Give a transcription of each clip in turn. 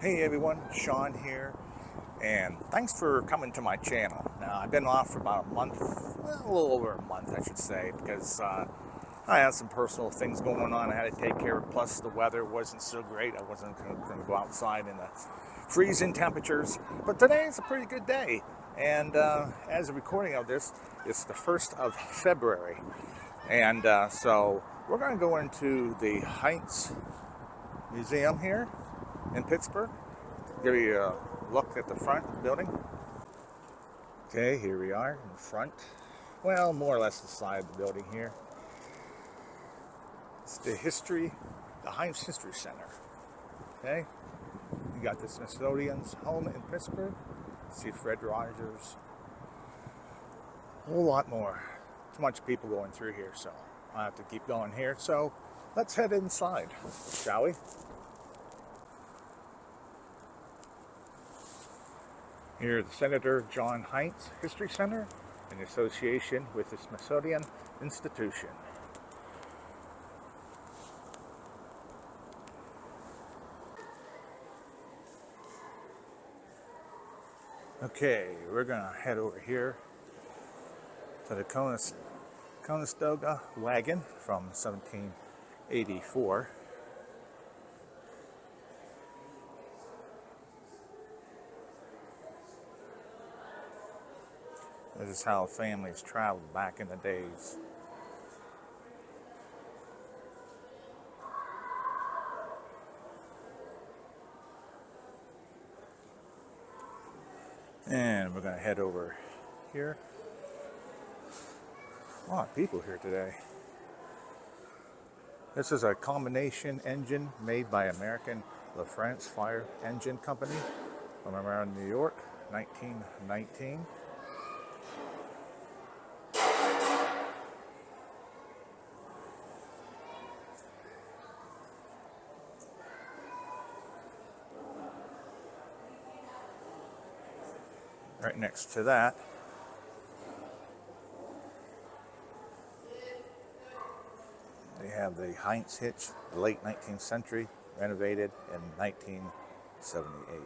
Hey everyone, Sean here, and thanks for coming to my channel. Now, I've been off for about a month, well, a little over a month, I should say, because I had some personal things going on I had to take care of, plus the weather wasn't so great. I wasn't going to go outside in the freezing temperatures, but today is a pretty good day, and as a recording of this, it's the 1st of February, and so we're going to go into the Heinz Museum here in Pittsburgh. Give you a look at the front of the building. Okay, here we are in front. Well, more or less the side of the building here. It's the Heinz History Center. Okay, you got the Smithsonian's home in Pittsburgh. See Fred Rogers. A whole lot more. Too much people going through here, so I have to keep going here. So let's head inside, shall we? Here, the Senator John Heinz History Center in association with the Smithsonian Institution. Okay, we're going to head over here to the Conestoga wagon from 1784. This is how families traveled back in the days. And we're going to head over here. A lot of people here today. This is a combination engine made by American LaFrance Fire Engine Company from around New York, 1919. Right next to that, they have the Heinz hitch, the late 19th century, renovated in 1978.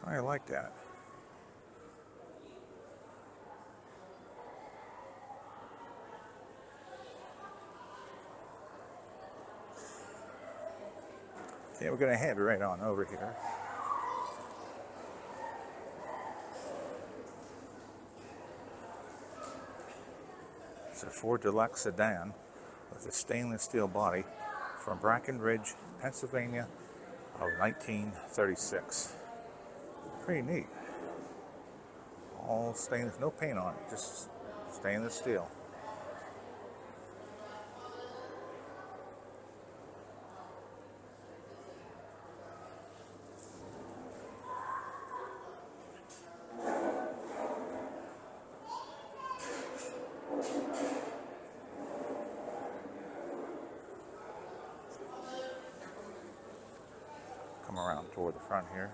I like that. Okay, we're going to head right on over here. It's a Ford Deluxe sedan with a stainless steel body from Brackenridge, Pennsylvania of 1936. Pretty neat. All stainless, no paint on it, just stainless steel. Come around toward the front here.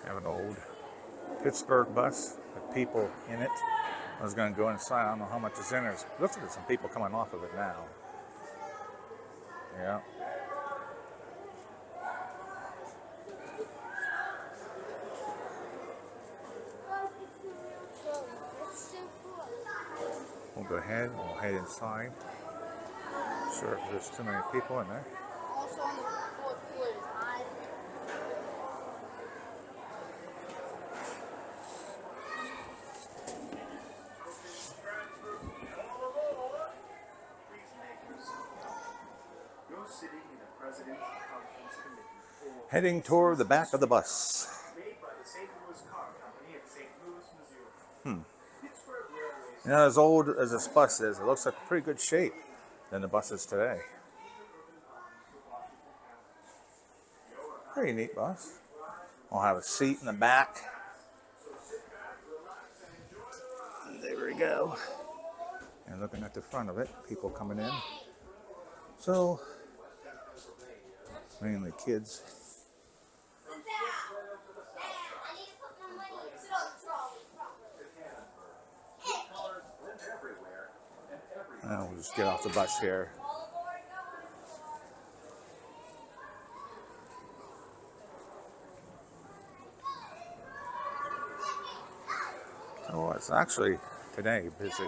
Have an old Pittsburgh bus with people in it. I was going to go inside. I don't know how much is in there. Looks like there's some people coming off of it now. Yeah. We'll go ahead. We'll head inside. Sure if there's too many people in there. Also on the fourth floor is high. Heading toward the back of the bus. You know, as old as this bus is, it looks like pretty good shape than the buses today. Pretty neat bus. I'll have a seat in the back. There we go. And looking at the front of it, people coming in. So, mainly kids. And we'll just get off the bus here. Oh, it's actually today busy.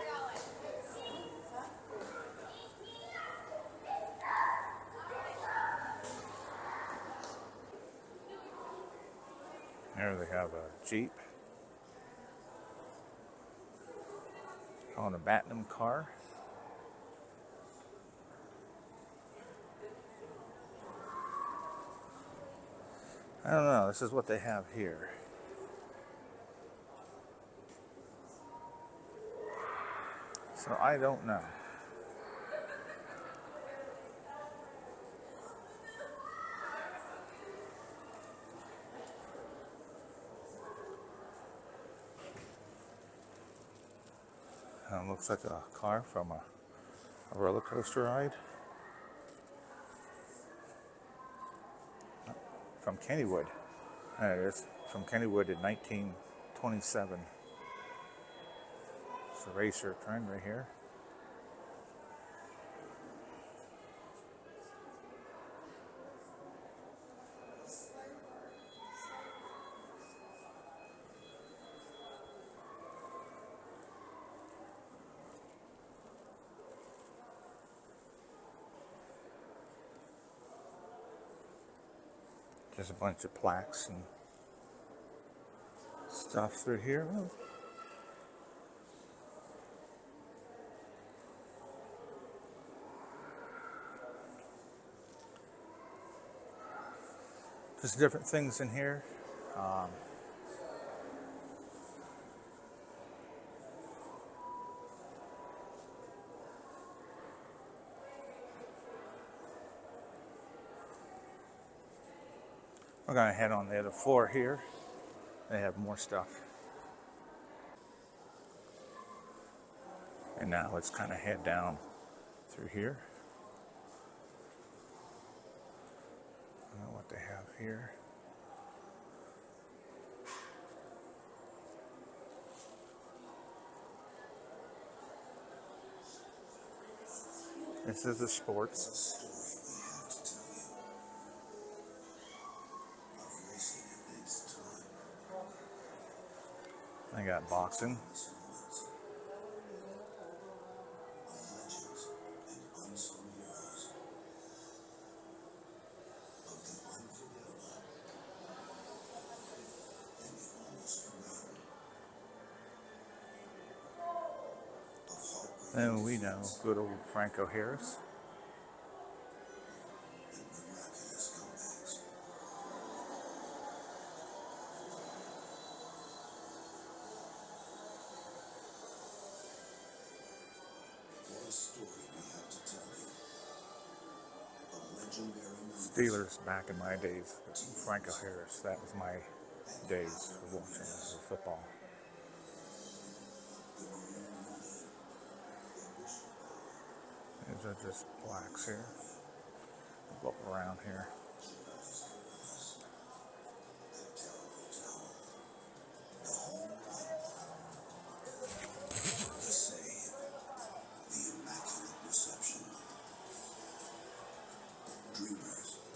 There they have a Jeep on a Batman car. I don't know, this is what they have here. So I don't know. Looks like a car from a roller coaster ride. From Kennywood. There it is. From Kennywood in 1927. It's a racer trend right here. There's a bunch of plaques and stuff through here. Oh. There's different things in here. We're gonna head on the other floor here. They have more stuff. And now let's kind of head down through here. I don't know what they have here. This is the sports. I got boxing. And we know good old Franco Harris. Steelers back in my days. Franco Harris, that was my days of watching football. These are just plaques here. Look around here.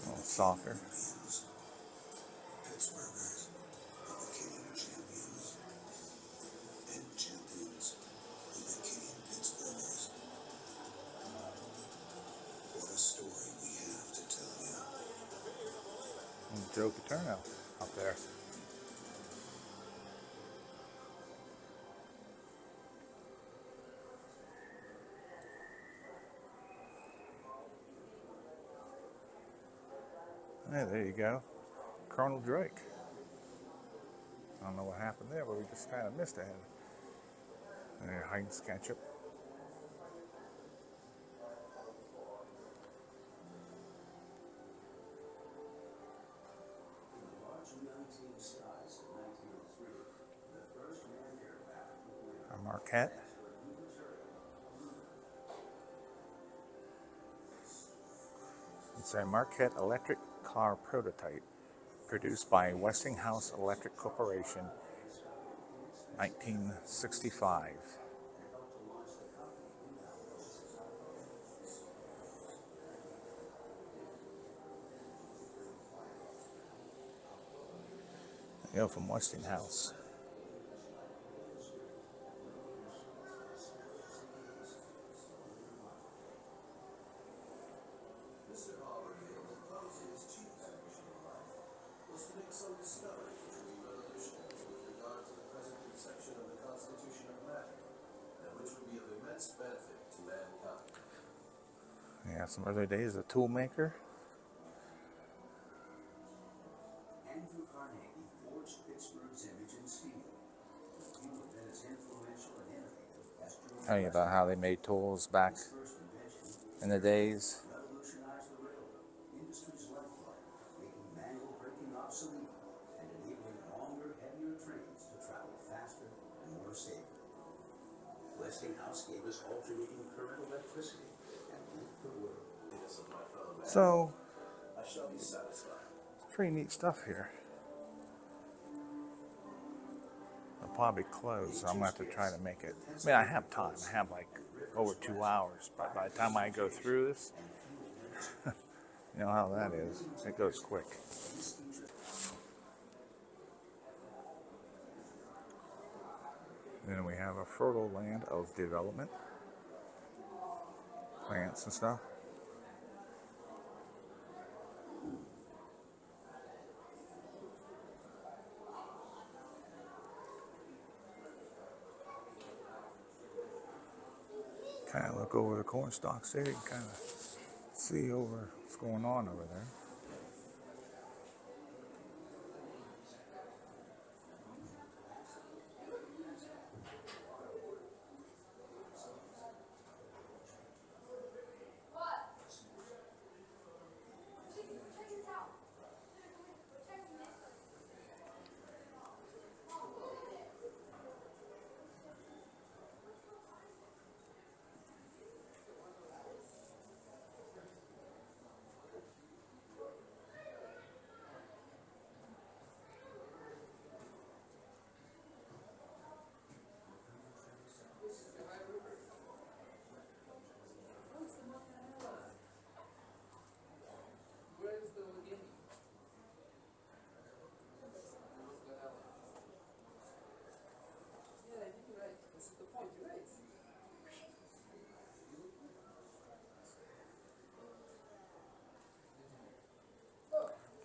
Oh, soccer. Pittsburghers became champions, and champions became Pittsburghers. What a story we have to tell you. And Joe Paterno up there. Hey, there you go. Colonel Drake. I don't know what happened there, but we just kind of missed it. And there, Heinz ketchup. Marquette. It's a Marquette electric car prototype produced by Westinghouse Electric Corporation, 1965. You know, from Westinghouse. Yeah, some other days, a tool maker. Andrew Carnegie forged Pittsburgh's image in steel. He would have been as influential and innovative as George Tell you about how they made tools back Westinghous's first invention. in the days. Revolutionized the railroad, industry's lifeblood, making manual braking obsolete and enabling longer, heavier trains to travel faster and more safely. Westinghouse gave us alternating current electricity and moved the world. So, I shall be satisfied. it's pretty neat stuff here. I'll probably close, so I'm going to have to try to make it. I mean, I have time. I have like over 2 hours, but by the time I go through this, you know how that is. It goes quick. Then we have a fertile land of development, plants and stuff. Kind of look over the corn stalks there. You can kind of see over what's going on over there.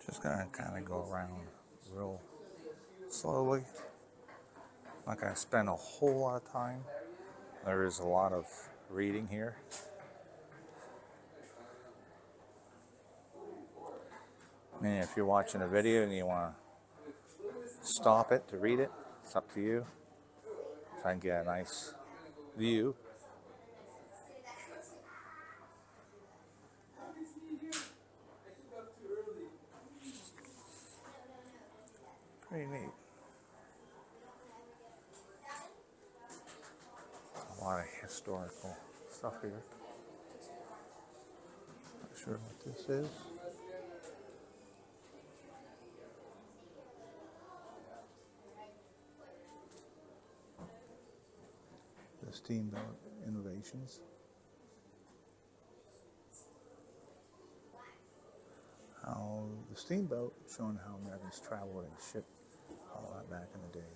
Just gonna kind of go around real slowly. Not gonna spend a whole lot of time. There is a lot of reading here. I mean, if you're watching a video and you want to stop it to read it, it's up to you. Try and get a nice view. Pretty neat. A lot of historical stuff here. Not sure what this is. The Steamboat Innovations. How the steamboat, showing how Americans traveled and shipped all that back in the day.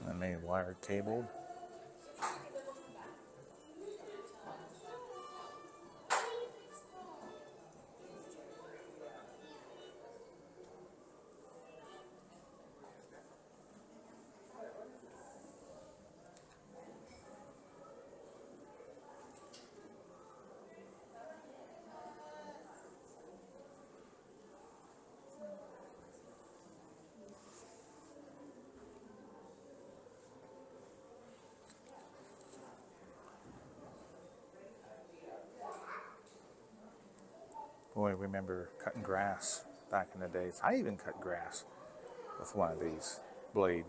And they made wire cabled. Boy, I remember cutting grass back in the days. I even cut grass with one of these blade,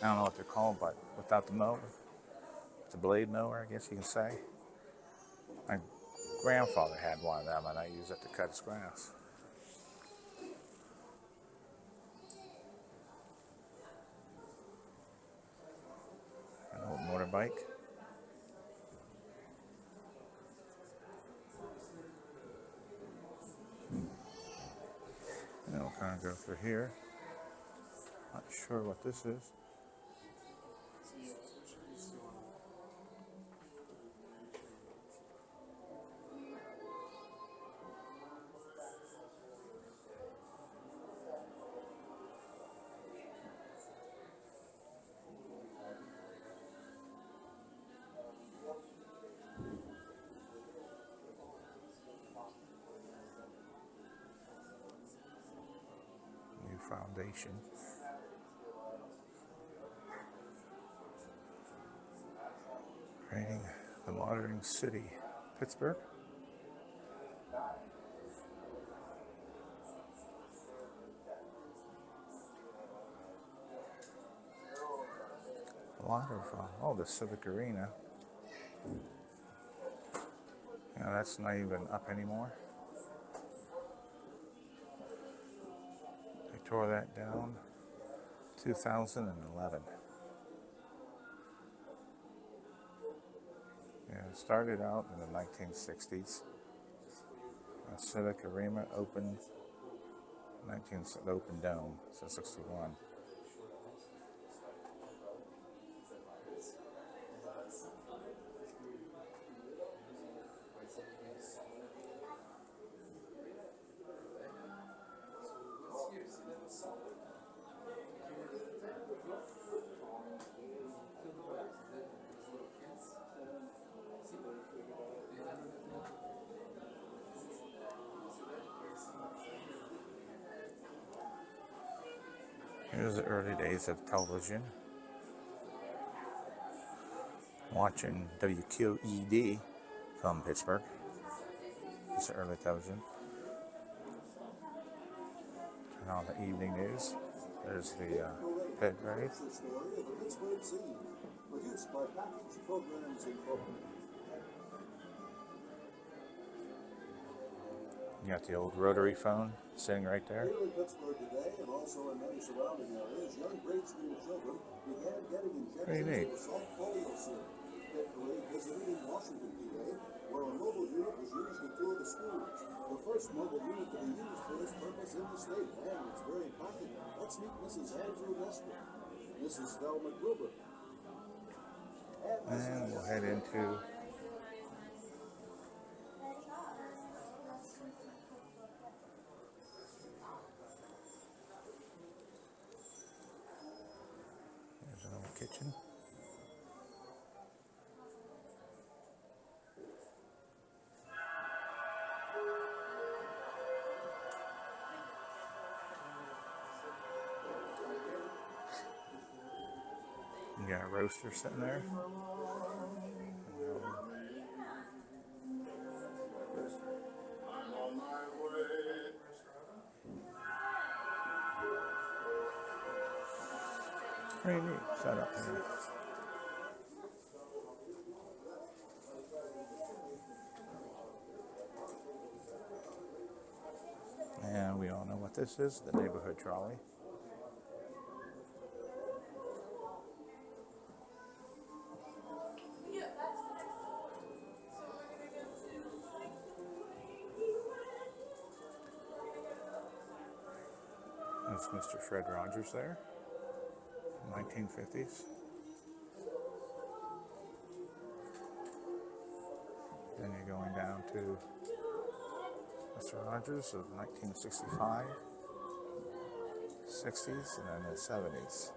I don't know what they're called, but without the mower. It's a blade mower, I guess you can say. My grandfather had one of them, and I used it to cut his grass. An old motorbike. And we'll kind of go through here. Not sure what this is. New foundation. Creating the modern city, Pittsburgh. A lot of, the Civic Arena. Yeah, that's not even up anymore. They tore that down 2011. Yeah, it started out in the 1960s. Civic Arena opened the open dome, so 61. Here's the early days of television. Watching WQED from Pittsburgh. It's the early television. And all the evening news. There's the pit parade. You got the old rotary phone sitting right there. Here in Pittsburgh today, and also in many surrounding areas, young grade school children began getting injections of the salt polio syrup. Pit parade visited in Washington, PA, where a mobile unit was used to tour the schools. The first mobile unit to be used for this purpose in the state, and it's very popular. Let's meet Mrs. Andrew Westbrook, Mrs. Velma Gruber, and we'll head into kitchen. You got a roaster sitting there. Pretty neat setup here. And we all know what this is, the neighborhood trolley. That's Mr. Fred Rogers there. 1950s. Then you're going down to Mr. Rogers of 1965, 60s, and then the 70s.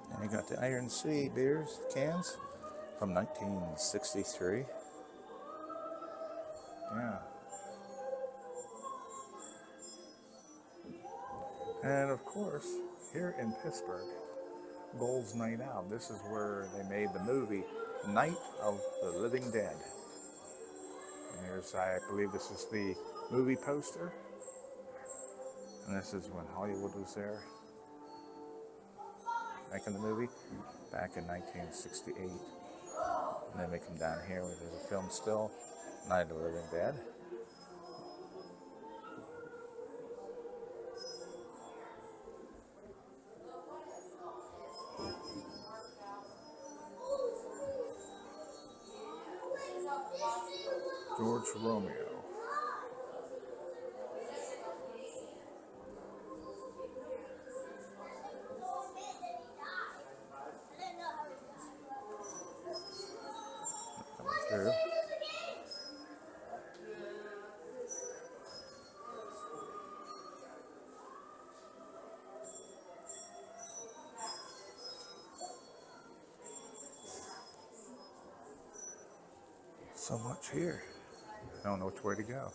And you got the Iron Sea beers cans from 1963. Yeah. And of course, here in Pittsburgh, Gold's Night Out. This is where they made the movie Night of the Living Dead. And here's, I believe this is the movie poster. And this is when Hollywood was there making the movie back in 1968. And then we come down here where there's a film still, Night of the Living Dead. George Romeo. Coming through. So much here. I don't know which way to go.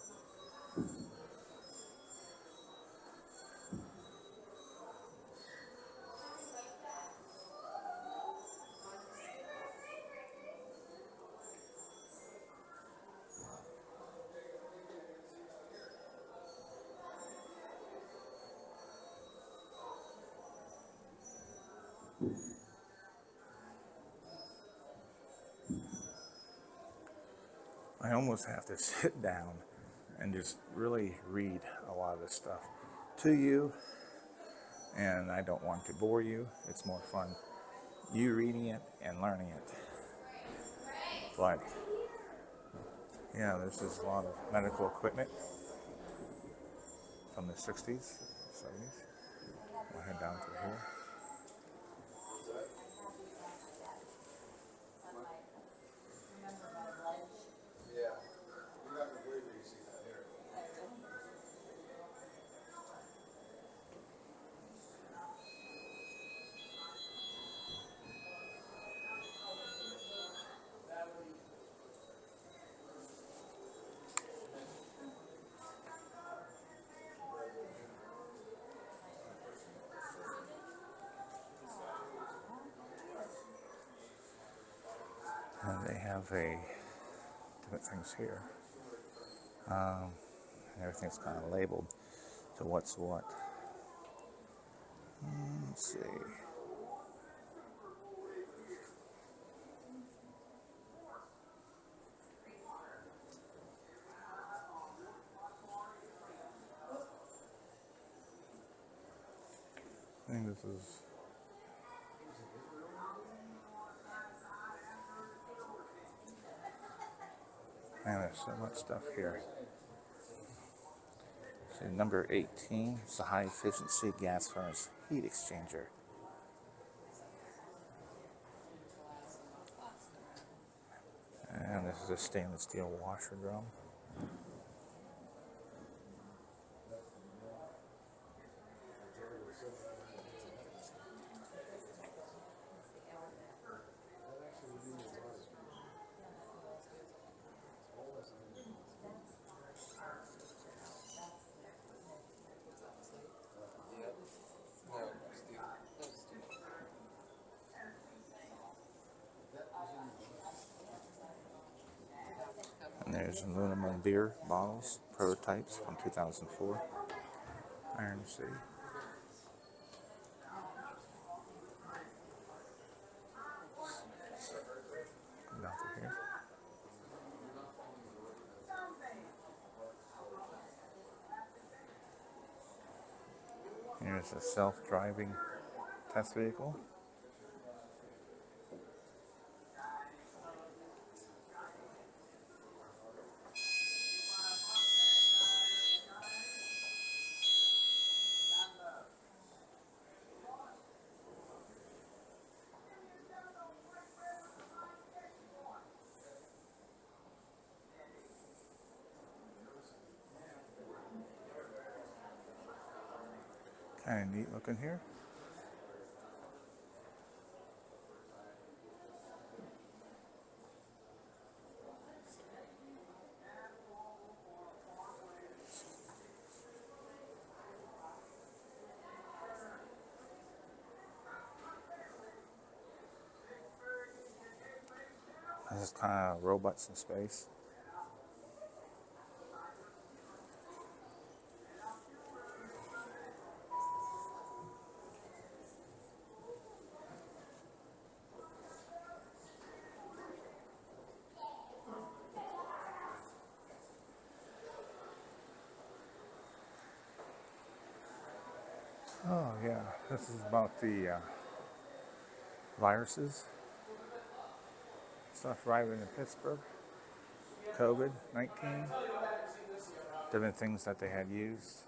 I almost have to sit down and just really read a lot of this stuff to you, and I don't want to bore you. It's more fun you reading it and learning it. But yeah, this is a lot of medical equipment from the 60s, 70s. We'll head down through here. And they have different things here. And everything's kind of labeled to what's what. Let's see. I think this is... Man, there's so much stuff here. So number 18 is the high efficiency gas furnace heat exchanger. And this is a stainless steel washer drum. And there's aluminum beer bottles, prototypes from 2004. Iron City. Come down through here. Here's a self-driving test vehicle. Kind of neat looking here. This is kind of robots in space. Oh yeah, this is about the viruses, stuff arriving in Pittsburgh, COVID-19, different things that they had used.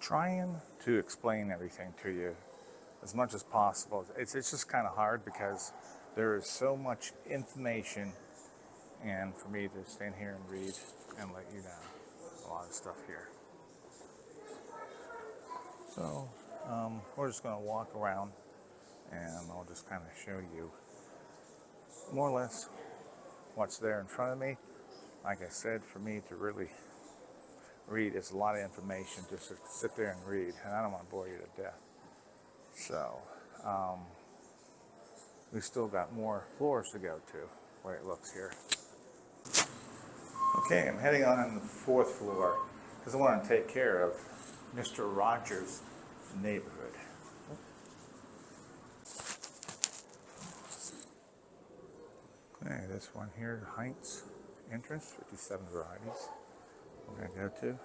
Trying to explain everything to you as much as possible. It's just kind of hard because there is so much information, and for me to stand here and read and let you know a lot of stuff here. So we're just going to walk around and I'll just kind of show you more or less what's there in front of me. Like I said, for me to really read is a lot of information just to sit there and read, and I don't want to bore you to death. So we still got more floors to go to, the way it looks here. Okay, I'm heading on the 4th floor because I want to take care of Mr. Rogers' neighborhood. Okay, this one here, Heinz entrance, 57 varieties. We're going to go to.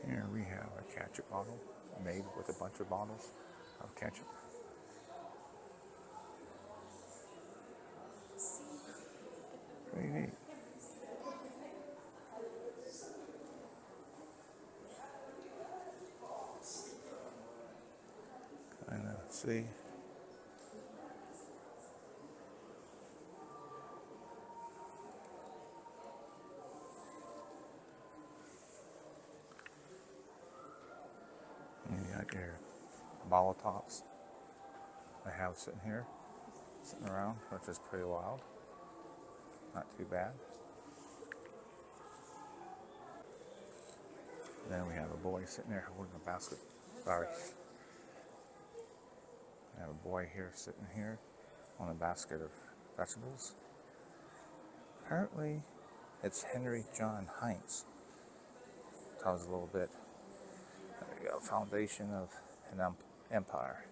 Here we have a ketchup bottle made with a bunch of bottles of ketchup. Pretty neat. Kind of see. And you got your bottle tops I have sitting here, sitting around, which is pretty wild. Not too bad. Then we have a boy sitting there holding a basket. Sorry. I have a boy here sitting here on a basket of vegetables. Apparently, it's Henry John Heinz. Tells a little bit. There we go. Foundation of an empire.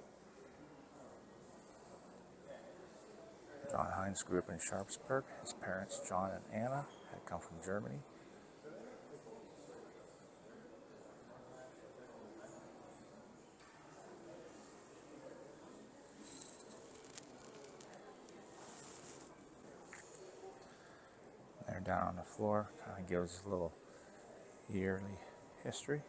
John Heinz grew up in Sharpsburg. His parents, John and Anna, had come from Germany. They're down on the floor. Kind of gives a little yearly history.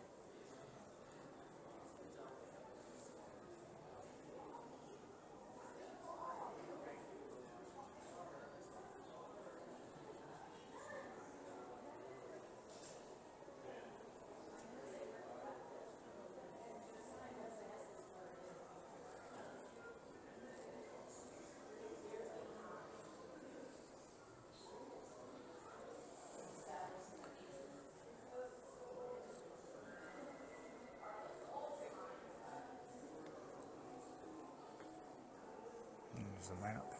There's a map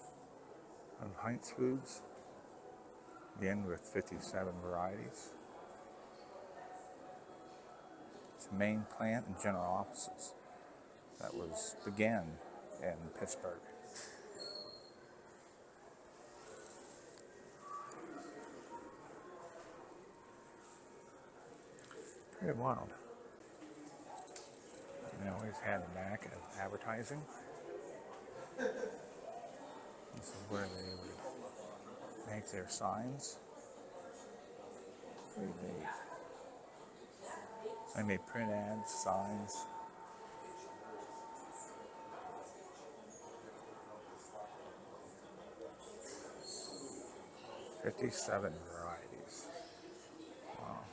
of Heinz Foods, again with 57 varieties. It's the main plant and general offices that began in Pittsburgh. Pretty wild. They always had a knack of advertising. This is where they would make their signs. Pretty neat. They made print ads, signs. "57 varieties." Wow.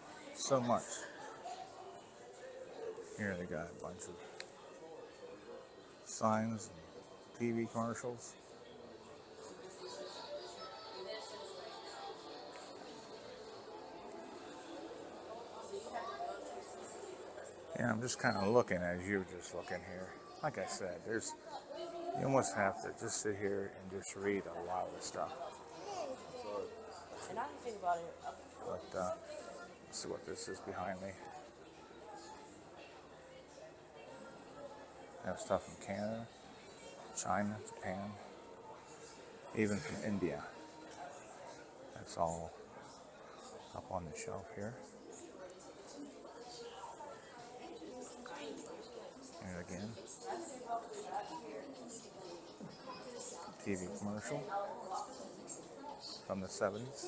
so much. Here they got a bunch of signs and TV commercials. Yeah, I'm just kind of looking as you're just looking here. Like I said, you almost have to just sit here and just read a lot of the stuff. And I didn't think about it. But let's see what this is behind me. I have stuff from Canada, China, Japan, even from India. That's all up on the shelf here. Here again, TV commercial from the 70s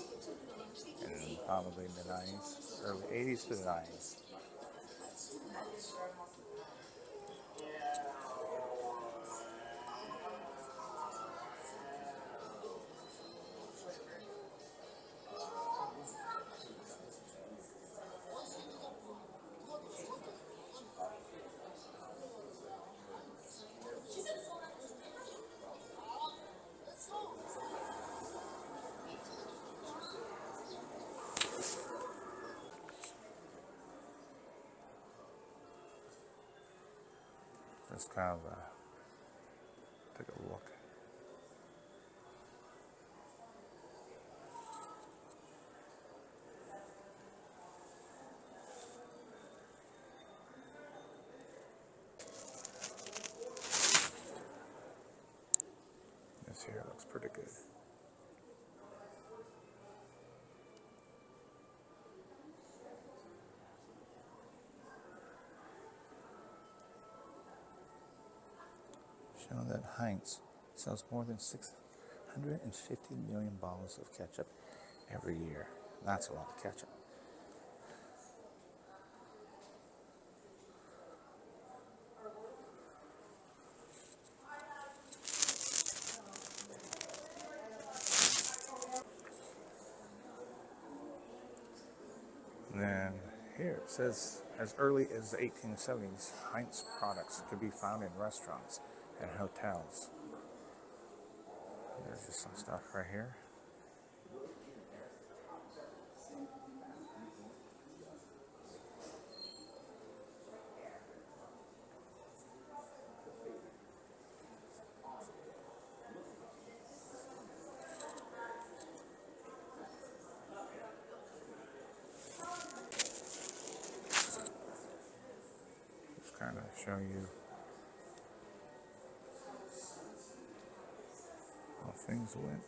and probably the 90s, early 80s to the 90s. Just kind of take a look. This here looks pretty good. Showing that Heinz sells more than 650 million bottles of ketchup every year. That's a lot of ketchup. And then here it says, as early as the 1870s, Heinz products could be found in restaurants and hotels. There's just some stuff right here. Just kind of show you how things went.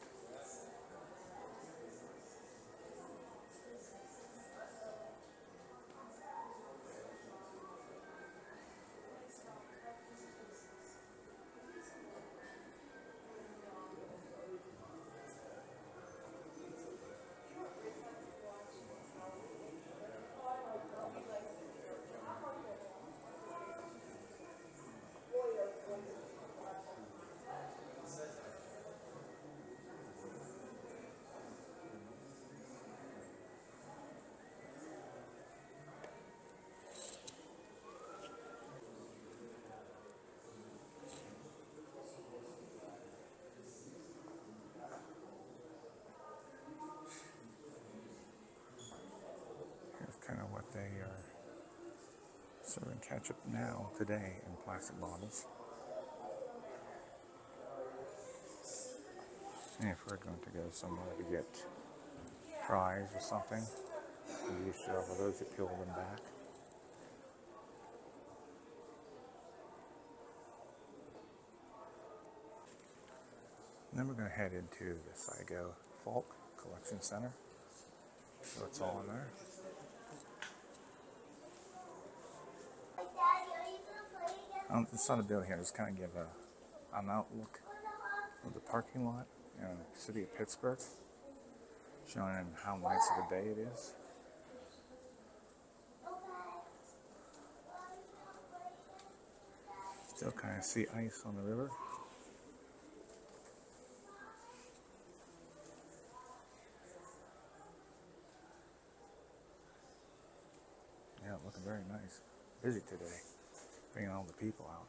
Here's kind of what they are serving ketchup now, today, in plastic bottles. And if we're going to go somewhere to get fries or something, we used to have those that peel them back. And then we're going to head into the Saigo Folk Collection Center. So it's all in there. It's not a building here, just kind of give an outlook of the parking lot in the city of Pittsburgh, showing how nice of a day it is. Still kind of see ice on the river. looking very nice. Busy today, bringing all the people out.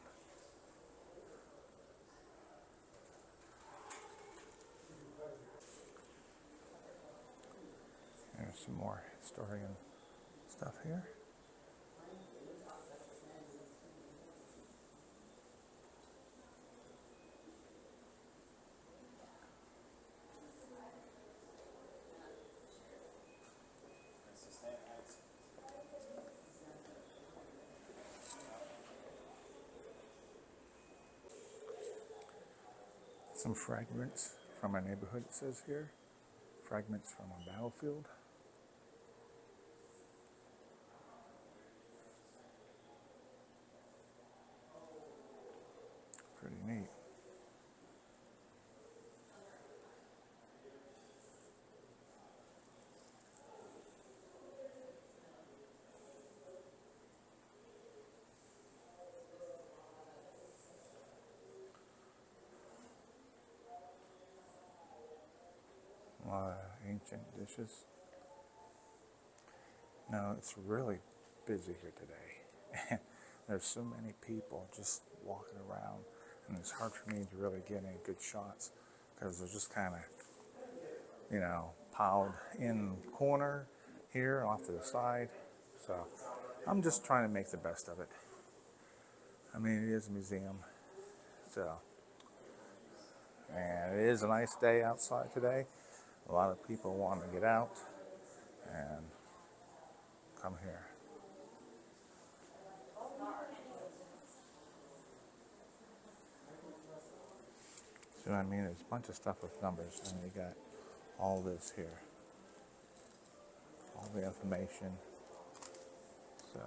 There's some more historian stuff here. Some fragments from a neighborhood, it says here. Fragments from a battlefield. Pretty neat. A lot of ancient dishes. No, it's really busy here today. There's so many people just walking around, and it's hard for me to really get any good shots because they're just kind of, piled in the corner here off to the side. So I'm just trying to make the best of it. I mean, it is a museum, and it is a nice day outside today. A lot of people want to get out and come here. See what I mean? There's a bunch of stuff with numbers, and you got all this here. All the information. So.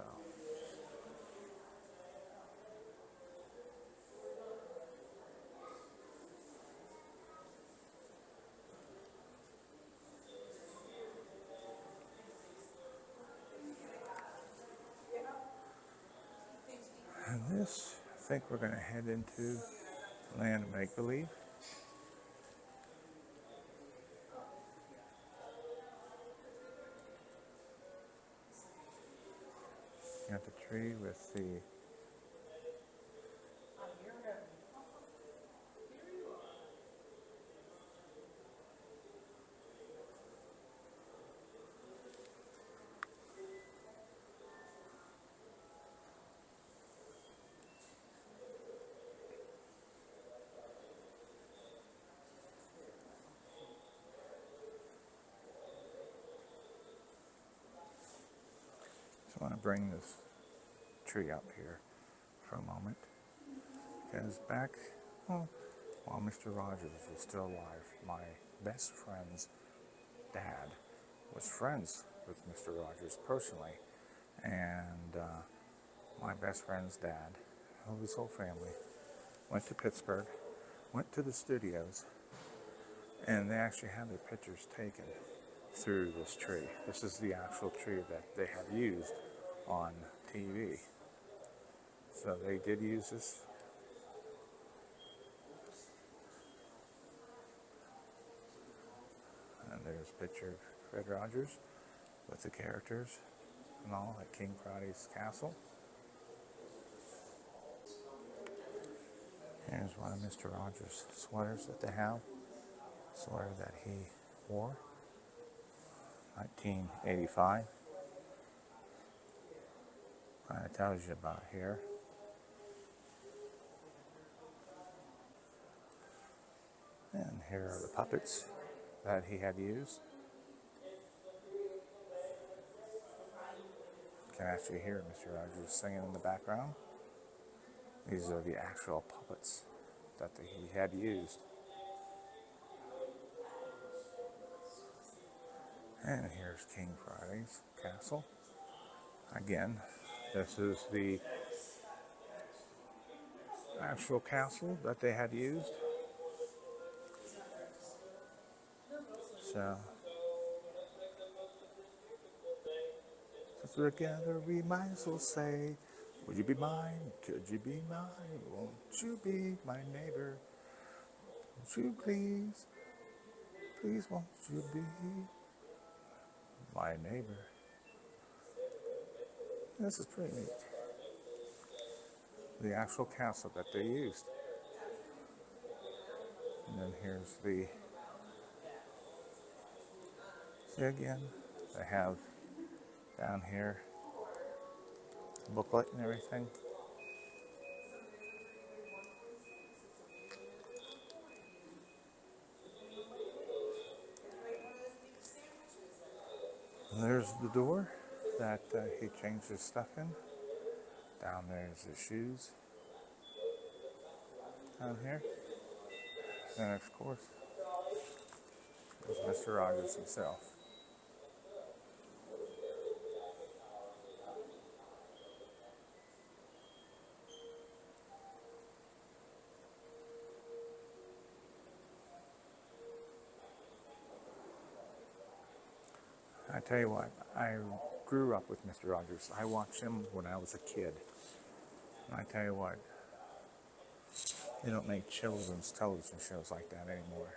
And this, I think we're going to head into Land of Make-Believe. Got the tree with the I want to bring this tree up here for a moment because back while Mr. Rogers was still alive, my best friend's dad was friends with Mr. Rogers personally, and my best friend's dad, his whole family, went to Pittsburgh, went to the studios, and they actually had their pictures taken through this tree. This is the actual tree that they have used on TV. So they did use this. And there's a picture of Fred Rogers with the characters and all at King Friday's castle. Here's one of Mr. Rogers' sweaters that they have. Sweater that he wore. 1985. Kind of tells you about here. And here are the puppets that he had used. You can actually hear Mr. Rogers singing in the background. These are the actual puppets that he had used. And here's King Friday's castle. Again, this is the actual castle that they had used. So, together we might as well say, would you be mine? Could you be mine? Won't you be my neighbor? Won't you please? Please won't you be my neighbor? This is pretty neat. The actual castle that they used. And then here's the, see again, they have down here booklet and everything. And there's the door that he changed his stuff in. Down there's his shoes. Down here. And of course, there's Mr. Rogers himself. I tell you what, I grew up with Mr. Rogers. I watched him when I was a kid. And I tell you what, they don't make children's television shows like that anymore.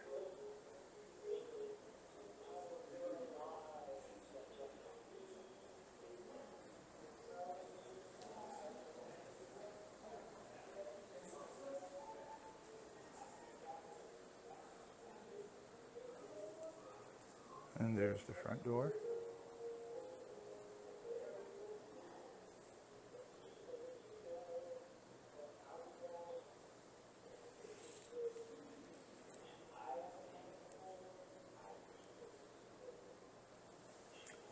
And there's the front door.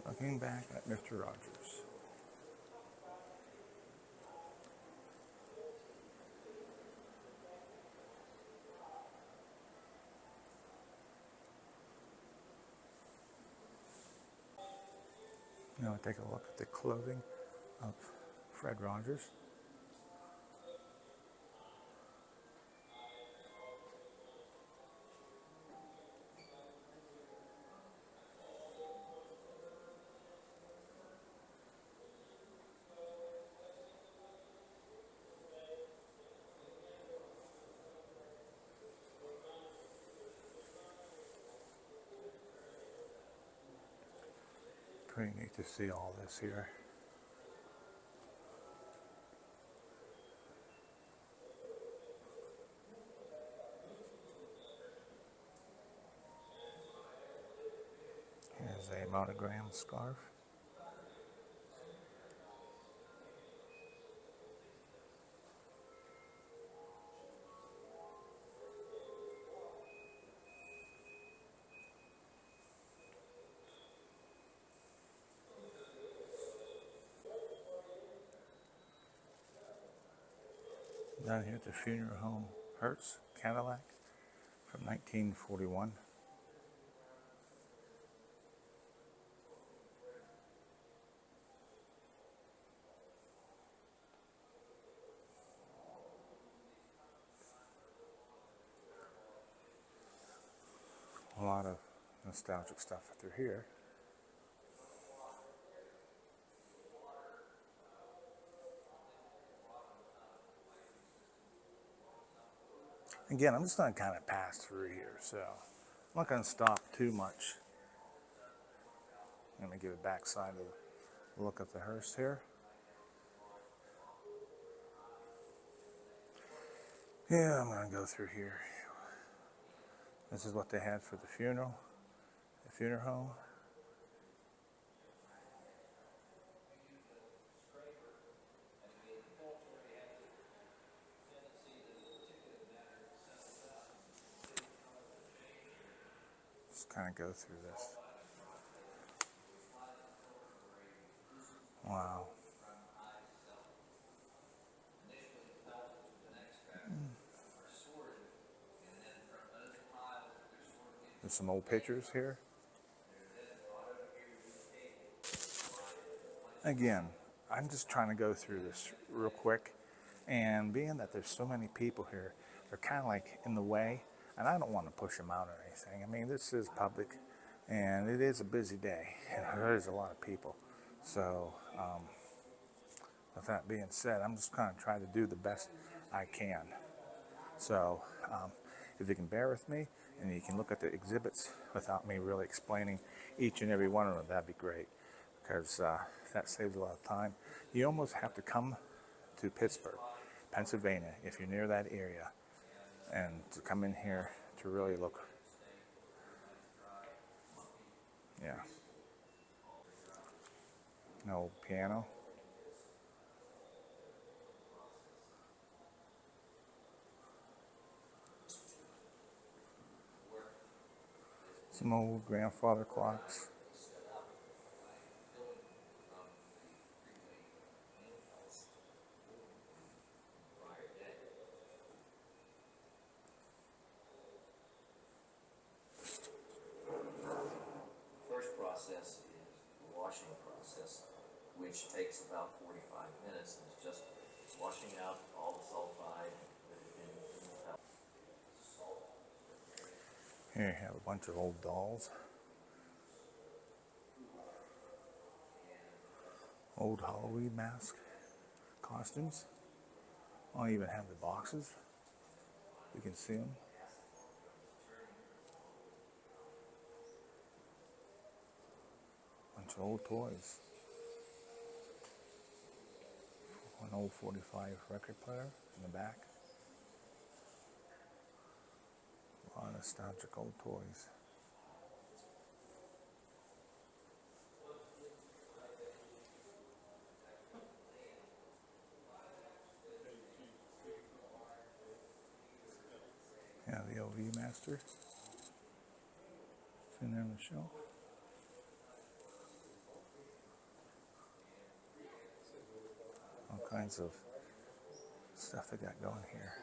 Looking back at Mr. Rogers. Now take a look at the clothing of Fred Rogers. Pretty neat to see all this here. Here's a monogram scarf. Down here at the funeral home, Hertz Cadillac from 1941. A lot of nostalgic stuff through here. Again, I'm just going to kind of pass through here, so I'm not going to stop too much. I'm going to give a backside of a look at the hearse here. Yeah, I'm going to go through here. This is what they had for the funeral home. Just kind of go through this. Wow. There's some old pictures here. Again, I'm just trying to go through this real quick, and being that there's so many people here, they're kind of like in the way, and I don't want to push them out or anything. I mean, this is public, and it is a busy day, and there's a lot of people. So, with that being said, I'm just kind of trying to do the best I can. So, if you can bear with me, and you can look at the exhibits without me really explaining each and every one of them, that'd be great. because that saves a lot of time. You almost have to come to Pittsburgh, Pennsylvania, if you're near that area, and to come in here to really look. Yeah. An old piano. Some old grandfather clocks. First process is the washing process, which takes about 45 minutes, and it's just washing out all the sulfide in the fountain. Here you have a bunch of old dolls. Old Halloween mask costumes. I even have the boxes. You can see them. Bunch of old toys. An old 45 record player in the back. A lot of nostalgic old toys. Yeah, the LV Master. It's in there on the shelf. All kinds of stuff they got going here.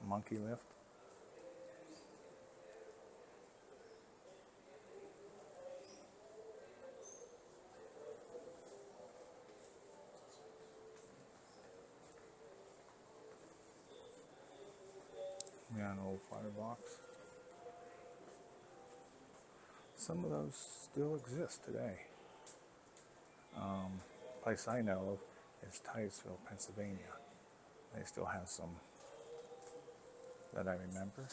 A monkey lift. Yeah, an old firebox. Some of those still exist today. Place I know of is Titusville, Pennsylvania. They still have some that I remember.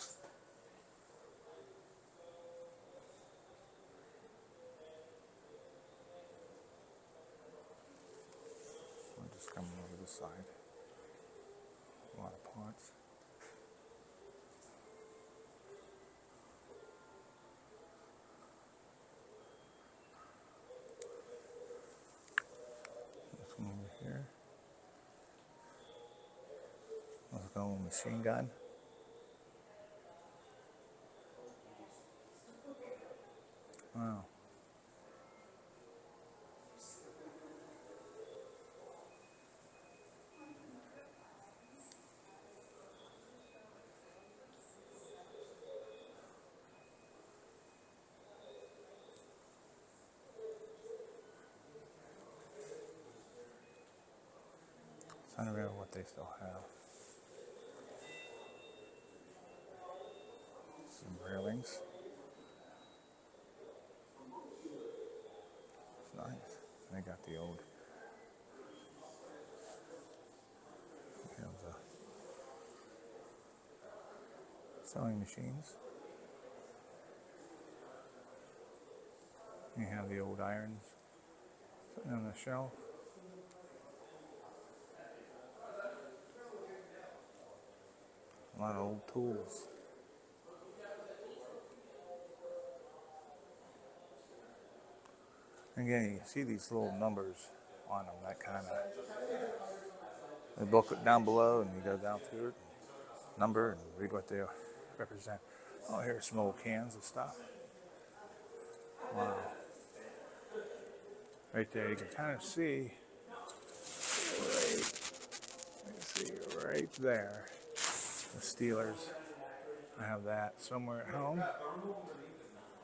I'm just coming over the side. A lot of pots. This one over here. Let's go machine gun. Wow. I don't remember what they still have. Some railings. It's nice. They got the old. You have the sewing machines. You have the old irons sitting on the shelf. A lot of old tools. Again, you see these little numbers on them, that kind of. They book it down below and you go down through it, number, and read what they represent. Oh, here's some old cans of stuff. Wow. Right there, you can kind of see, right there, the Steelers. I have that somewhere at home.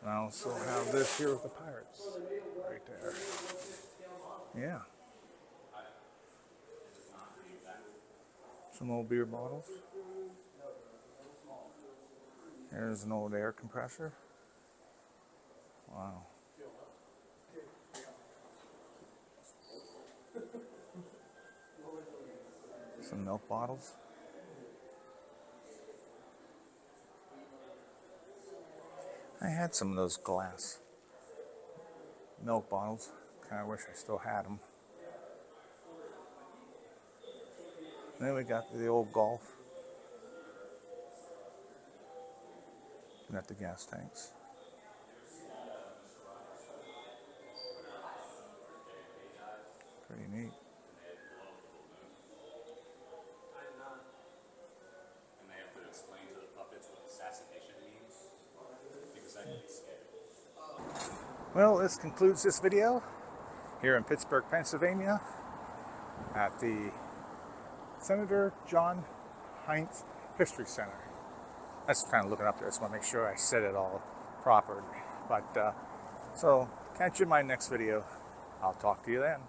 And I also have this here with the Pirates, right there. Yeah. Some old beer bottles. Here's an old air compressor. Wow. Some milk bottles. I had some of those glass milk bottles. Kind of wish I still had them. And then we got the old Golf. We got the gas tanks. Pretty neat. And they have to explain to the puppets what assassination means, because that can be scary. Well, this concludes this video here in Pittsburgh, Pennsylvania at the Senator John Heinz History Center. I was kind of looking up there, just want to make sure I said it all properly. But so catch you in my next video. I'll talk to you then.